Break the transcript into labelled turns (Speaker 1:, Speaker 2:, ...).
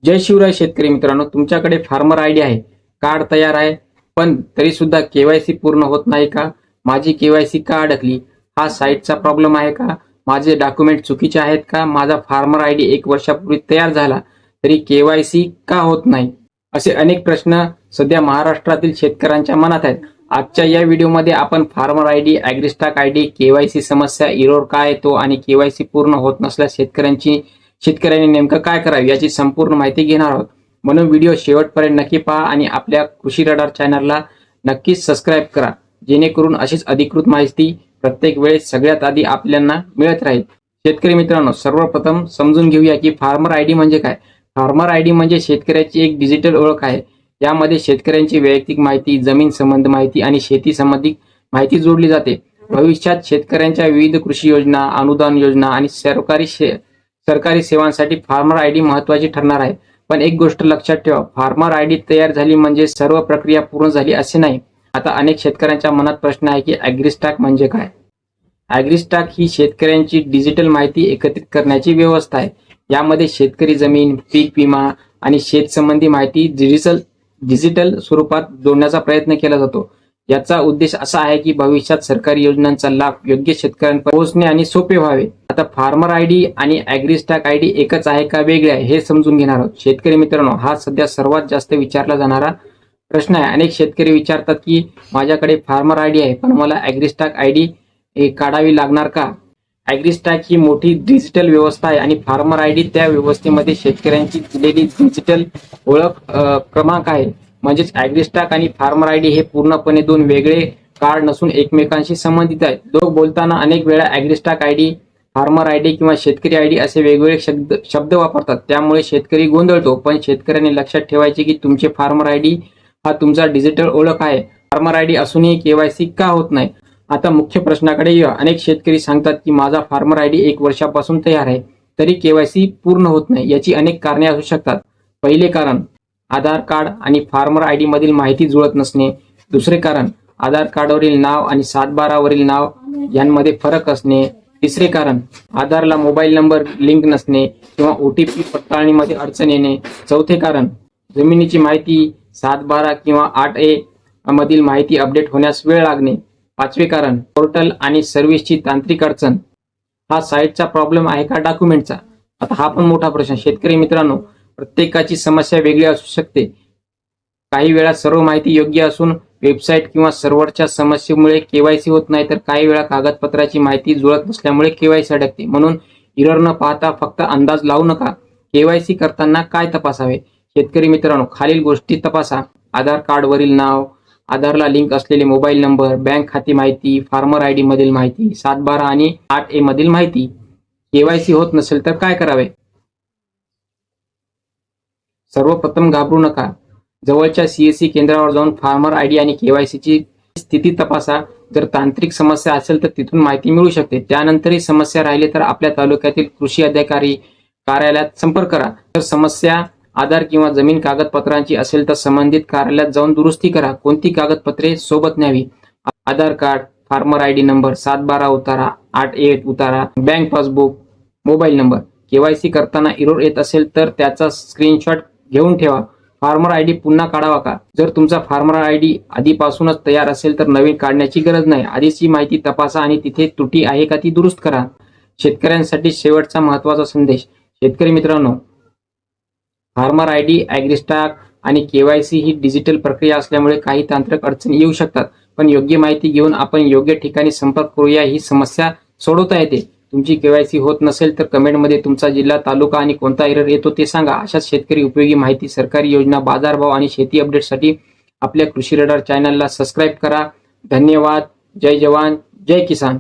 Speaker 1: जय शिवराय शेतकरी मित्रांनो, तुमच्याकडे फार्मर आयडी आहे, कार्ड तयार आहे, पण तरी सुद्धा केवायसी पूर्ण होत नाही का? माझी केवायसी का अडकली? हा साईटचा प्रॉब्लेम आहे का? माझे डॉक्युमेंट चुकीचे आहेत का? माझा फार्मर आयडी 1 वर्षापूर्वी तयार झाला तरी केवायसी का होत नाही? असे अनेक प्रश्न सध्या महाराष्ट्रातील शेतकऱ्यांच्या मनात आहेत. आजच्या या व्हिडिओमध्ये आपण फार्मर आयडी, ॲग्रीस्टाक आयडी, केवायसी समस्या, इरर काय येतो आणि केवायसी पूर्ण होत नसल्यास शेतकऱ्यांनी नेमकं काय करावे याची संपूर्ण माहिती घेणार आहोत. म्हणून व्हिडिओ शेवटपर्यंत नक्की पहा आणि आपल्या कृषी रडार चॅनलला नक्कीच सबस्क्राईब करा, जेणेकरून अशीच अधिकृत माहिती प्रत्येक वेळेस सगळ्यात आधी आपल्याला मिळत राहील. शेतकरी मित्रांनो, सर्वप्रथम समजून घेऊया की फार्मर आयडी म्हणजे काय. फार्मर आयडी म्हणजे शेतकऱ्याची एक डिजिटल ओळख आहे. यामध्ये शेतकऱ्यांची वैयक्तिक माहिती, जमीन संबंध माहिती आणि शेती संबंधित माहिती जोडली जाते. भविष्यात शेतकऱ्यांच्या विविध कृषी योजना, अनुदान योजना आणि सरकारी सेवांसाठी फार्मर आयडी महत्वाची ठरणार आहे. पण एक गोष्ट लक्षात ठेवा, फार्मर आयडी तयार झाली म्हणजे सर्व प्रक्रिया पूर्ण झाली असे नाही. आता अनेक शेतकऱ्यांच्या मनात प्रश्न आहे की ॲग्रीस्टाक म्हणजे काय. ॲग्रीस्टाक ही शेतकऱ्यांची डिजिटल माहिती एकत्रित करण्याची व्यवस्था आहे. यामध्ये शेतकरी जमीन, पीक विमा आणि शेत संबंधी माहिती डिजिटल स्वरूपात जोडण्याचा प्रयत्न केला जातो. याचा उद्देश असा आहे की भविष्यात सरकारी योजनांचा लाभ योग्य शेतकऱ्यांपर्यंत पोहोचणे आणि सोपे व्हावे. आता फार्मर आयडी आणि ॲग्रीस्टाक आयडी एकच आहे का वेगळे आहे हे समजून घेणार आहोत. शेतकरी मित्रांनो, हा सध्या सर्वात जास्त विचारला जाणारा प्रश्न आहे. अनेक शेतकरी विचारतात की माझ्याकडे फार्मर आयडी आहे, पण मला ॲग्रीस्टाक आयडी काढावी लागणार का? ॲग्रीस्टाक ही मोठी डिजिटल व्यवस्था आहे आणि फार्मर आयडी त्या व्यवस्थेमध्ये शेतकऱ्यांची दिलेली डिजिटल ओळख क्रमांक आहे. म्हणजेच ॲग्रीस्टाक आणि फार्मर आयडी हे पूर्णपणे दोन वेगळे कार्ड नसून एकमेकांशी संबंधित आहेत. लोक बोलताना अनेक वेळा ॲग्रीस्टाक आयडी, फार्मर आयडी किंवा शेतकरी आयडी असे वेगवेगळे शब्द वापरतात. त्यामुळे शेतकरी गोंधळतो. पण शेतकऱ्यांनी लक्षात ठेवायचे की तुमचे फार्मर आयडी हा तुमचा डिजिटल ओळख आहे. फार्मर आयडी असूनही केवायसी का होत नाही? आता मुख्य प्रश्नाकडे येऊया. अनेक शेतकरी सांगतात की माझा फार्मर आयडी 1 वर्षापासून तयार आहे, तरी केवायसी पूर्ण होत नाही. याची अनेक कारणे असू शकतात. पहिले कारण, आधार कार्ड आणि फार्मर आयडी मधील माहिती जुळत नसणे. दुसरे कारण, आधार कार्डवरील नाव आणि 7/12 वरील नाव यांमध्ये फरक असणे. तिसरे कारण, आधारला मोबाईल नंबर लिंक नसणे किंवा OTP पडताळणीमध्ये अडचण येणे. चौथे कारण, जमिनीची माहिती 7/12 किंवा 8A मधील माहिती अपडेट होण्यास वेळ लागणे. पाचवे कारण, पोर्टल आणि सर्व्हिसची तांत्रिक अडचण. हा साईटचा प्रॉब्लेम आहे का डॉक्युमेंटचा? आता हा पण मोठा प्रश्न. शेतकरी मित्रांनो, प्रत्येकाची समस्या वेगळी असू शकते. काही वेळा सर्व माहिती योग्य असून वेबसाईट किंवा सर्व्हरच्या समस्येमुळे केवायसी होत नाही, तर काही वेळा कागदपत्राची माहिती जुळत नसल्यामुळे केवायसी अडकते. म्हणून इरर न पाहता फक्त अंदाज लावू नका. केवायसी करताना काय तपासावे? शेतकरी मित्रांनो, खालील गोष्टी तपासा. आधार कार्डवरील नाव, आधारला लिंक असलेले मोबाईल नंबर, बँक खाती माहिती, फार्मर आयडी मधील माहिती, 7/12 आणि 8A मधील माहिती. केवायसी होत नसेल तर काय करावे? सर्वप्रथम घाबरू नका. जवळच्या CSC केंद्रावर जाऊन फार्मर आयडी आणि केवायसीची स्थिती तपासा. जर तांत्रिक समस्या असेल तर तिथून माहिती मिळू शकते. त्यानंतरही समस्या राहिली तर आपल्या तालुक्यातील कृषी अधिकारी कार्यालयात संपर्क करा. जर समस्या आधार किंवा जमीन कागदपत्रांची असेल तर संबंधित कार्यालयात जाऊन दुरुस्ती करा. कोणती कागदपत्रे सोबत न्यावी? आधार कार्ड, फार्मर आयडी नंबर, 7/12 उतारा, 8A उतारा, bank passbook, mobile number. KYC करताना इरर येत असेल तर त्याचा स्क्रीनशॉट घेऊन ठेवा. फार्मर आयडी पुन्हा काढावा का? जर तुमचा फार्मर आयडी आधीपासूनच तयार असेल तर नवीन काढण्याची गरज नाही. आधीची माहिती तपासा आणि तिथे त्रुटी आहे का ती दुरुस्त करा. शेतकऱ्यांसाठी शेवटचा महत्वाचा संदेश. शेतकरी मित्रांनो, फार्मर आयडी, ॲग्रीस्टाक आणि केवायसी ही डिजिटल प्रक्रिया असल्यामुळे काही तांत्रिक अडचणी येऊ शकतात. पण योग्य माहिती घेऊन आपण योग्य ठिकाणी संपर्क करूया. ही समस्या सोडवता येते. तुमची केवायसी होत नसेल तर कमेंटमध्ये तुमचा जिल्हा, तालुका आणि कोणता एरर येतो ते सांगा. अशाच शेतकरी उपयोगी माहिती, सरकारी योजना, बाजारभाव आणि शेती अपडेटसाठी आपल्या कृषी रडार चॅनलला सबस्क्राईब करा. धन्यवाद. जय जवान, जय किसान.